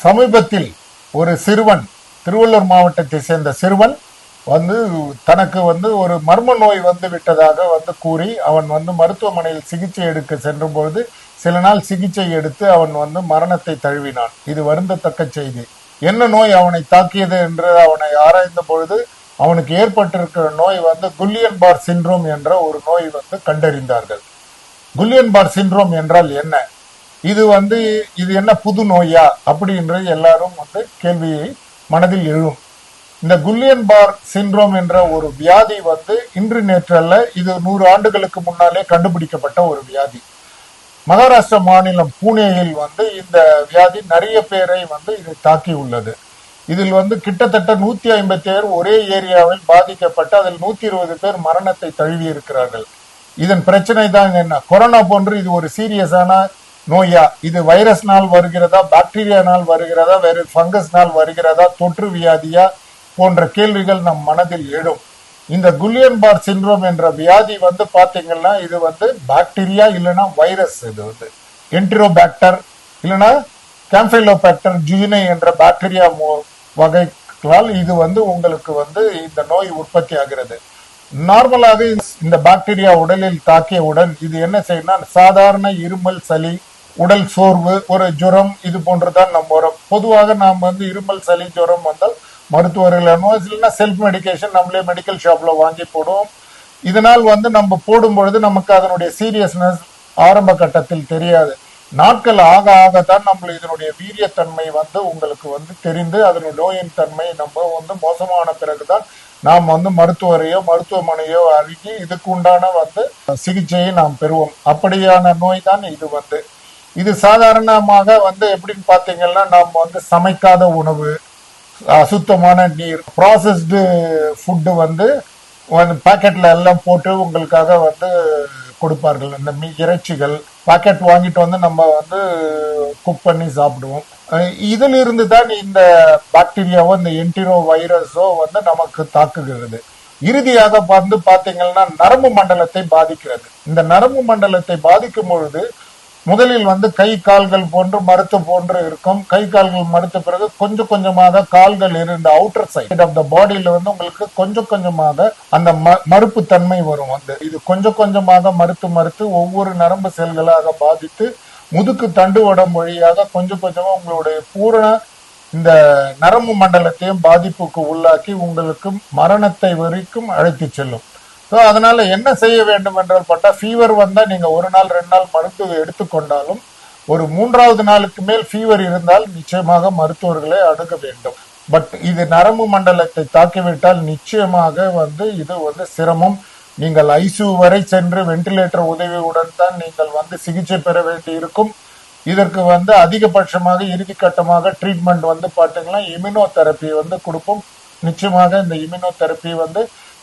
சமீபத்தில் ஒரு சிறுவன், திருவள்ளூர் மாவட்டத்தை சேர்ந்த சிறுவன் தனக்கு ஒரு மர்ம நோய் விட்டதாக கூறி அவன் மருத்துவமனையில் சிகிச்சை எடுக்க சென்ற பொழுது சில நாள் சிகிச்சை எடுத்து அவன் மரணத்தை தழுவினான். இது வருந்தத்தக்க செய்தி. என்ன நோய் அவனை தாக்கியது என்று அவனை ஆராய்ந்த பொழுது அவனுக்கு ஏற்பட்டிருக்கிற நோய் குல்லியன் பார் சிண்ட்ரோம் என்ற ஒரு நோய் கண்டறிந்தார்கள். குல்லியன் பார் சிண்ட்ரோம் என்றால் என்ன? இது இது என்ன புது நோயா அப்படின்றது எல்லாரும் கேள்வியை மனதில் எழும். இந்த குல்லியன் பார் சிண்ட்ரோம் என்ற ஒரு வியாதி இன்று நேற்று அல்ல, இது 100 ஆண்டுகளுக்கு முன்னாலே கண்டுபிடிக்கப்பட்ட ஒரு வியாதி. மகாராஷ்டிரா மாநிலம் பூனேயில் இந்த வியாதி நிறைய பேரை இது தாக்கி உள்ளது. இதில் கிட்டத்தட்ட 157 ஒரே ஏரியாவில் பாதிக்கப்பட்டு அதில் 120 பேர் மரணத்தை தழுவி இருக்கிறார்கள். இதன் பிரச்சனை தான் என்ன? கொரோனா போன்று இது ஒரு சீரியஸான நோயா? இது வைரஸ்னால் வருகிறதா, பாக்டீரியானால் வருகிறதா, வேறு பங்கஸ்னால் வருகிறதா, தொற்று வியாதியா போன்ற கேள்விகள் நம் மனதில் எழும். இந்த குல்லியன் பார் சிண்ட்ரோம் என்ற வியாதி பாத்தீங்கன்னா இது பாக்டீரியா இல்லைன்னா வைரஸ். இது என்டிரோபாக்டர் இல்லைன்னா கேம்பைலோபாக்டர் ஜூஜினை என்ற பாக்டீரியா வகைகளால் இது உங்களுக்கு இந்த நோய் உற்பத்தி ஆகிறது. நார்மலாக இந்த பாக்டீரியா உடலில் தாக்கியவுடன் இது என்ன செய்யணும்? சாதாரண இருமல், சளி, உடல் சோர்வு, ஒரு ஜுரம், இது போன்றுதான் நம்ம வரும். பொதுவாக நாம் இருமல், சளி, ஜுரம் வந்தால் மருத்துவர்கள் செல்ஃப் மெடிக்கேஷன் நம்மளே மெடிக்கல் ஷாப்ல வாங்கி போடுவோம். இதனால் நம்ம போடும் பொழுது நமக்கு அதனுடைய சீரியஸ்னஸ் ஆரம்ப கட்டத்தில் தெரியாது. நாட்கள் ஆக ஆகத்தான் நம்ம இதனுடைய வீரியத்தன்மை உங்களுக்கு தெரிந்து அதனுடைய நோயின் தன்மை நம்ம மோசமான பிறகுதான் நாம் மருத்துவரையோ மருத்துவமனையோ அணுகி இதுக்கு உண்டான சிகிச்சையை நாம் பெறுவோம். அப்படியான நோய் தான் இது. இது சாதாரணமாக எப்படின்னு பாத்தீங்கன்னா நாம் சமைக்காத உணவு, அசுத்தமான நீர், ப்ராசஸ்டு ஃபுட்டு பாக்கெட்ல எல்லாம் போட்டு உங்களுக்காக கொடுப்பார்கள். இந்த இறைச்சிகள் பாக்கெட் வாங்கிட்டு நம்ம குக் பண்ணி சாப்பிடுவோம். இதில் இருந்து தான் இந்த பாக்டீரியாவோ இந்த என்டிரோ வைரஸோ நமக்கு தாக்குகிறது. இறுதியாக பாத்தீங்கன்னா நரம்பு மண்டலத்தை பாதிக்கிறது. இந்த நரம்பு மண்டலத்தை பாதிக்கும் பொழுது முதலில் கை கால்கள் போன்று மருத்து போன்று இருக்கும். கை கால்கள் மருத்த பிறகு கொஞ்சம் கொஞ்சமாக கால்கள் இருந்த அவுட்டர் சைட் ஆஃப் த பாடியில உங்களுக்கு கொஞ்சம் கொஞ்சமாக அந்த மறுப்பு தன்மை வரும். இது கொஞ்சம் கொஞ்சமாக மறுத்து ஒவ்வொரு நரம்பு செல்களாக பாதித்து முதுக்கு தண்டுவடம் வழியாக கொஞ்சம் கொஞ்சமா உங்களுடைய பூரண இந்த நரம்பு மண்டலத்தையும் பாதிப்புக்கு உள்ளாக்கி உங்களுக்கு மரணத்தை வரைக்கும் அழைத்து செல்லும். அதனால என்ன செய்ய வேண்டும் என்றால் பட்டா ஃபீவர் வந்தா நீங்க 1 நாள் 2 நாள் மருந்து எடுத்துக்கொண்டாலும் ஒரு 3வது நாளுக்கு மேல் ஃபீவர் இருந்தால் நிச்சயமாக மருத்துவர்களை அணுக வேண்டும். பட் இது நரம்பு மண்டலத்தை தாக்கிவிட்டால் நிச்சயமாக இது சிரமம். நீங்கள் ஐசியூ வரை சென்று வென்டிலேட்டர் உதவியுடன் தான் நீங்கள் சிகிச்சை பெற வேண்டி இருக்கும். இதற்கு அதிகபட்சமாக இறுதி கட்டமாக ட்ரீட்மெண்ட் பாத்தீங்கன்னா இம்யூனோ தெரப்பி கொடுப்போம். நிச்சயமாக இந்த இம்யூனோ தெரப்பி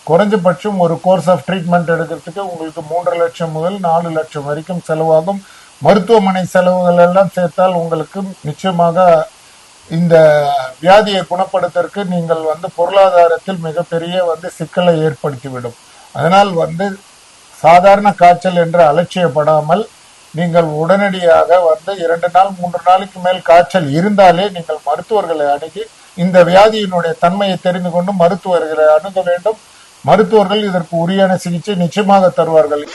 குறைஞ்சபட்சம் ஒரு கோர்ஸ் ஆஃப் ட்ரீட்மெண்ட் எடுக்கிறதுக்கு உங்களுக்கு 3.5 லட்சம் முதல் 4 லட்சம் வரைக்கும் செலவாகும். மருத்துவமனை செலவுகள் எல்லாம் சேர்த்தால் உங்களுக்கு நிச்சயமாக இந்த வியாதியை குணப்படுத்துவதற்கு நீங்கள் பொருளாதாரத்தில் மிகப்பெரிய சிக்கலை ஏற்படுத்திவிடும். அதனால் சாதாரண காய்ச்சல் என்று அலட்சியப்படாமல் நீங்கள் உடனடியாக 2 நாள் 3 நாளைக்கு மேல் காய்ச்சல் இருந்தாலே நீங்கள் மருத்துவர்களை அணுகி இந்த வியாதியினுடைய தன்மையை தெரிந்து கொண்டு மருத்துவர்களை அணுக வேண்டும். மருத்துவர்கள் இதற்கு உரியான சிகிச்சை நிச்சயமாக தருவார்கள்.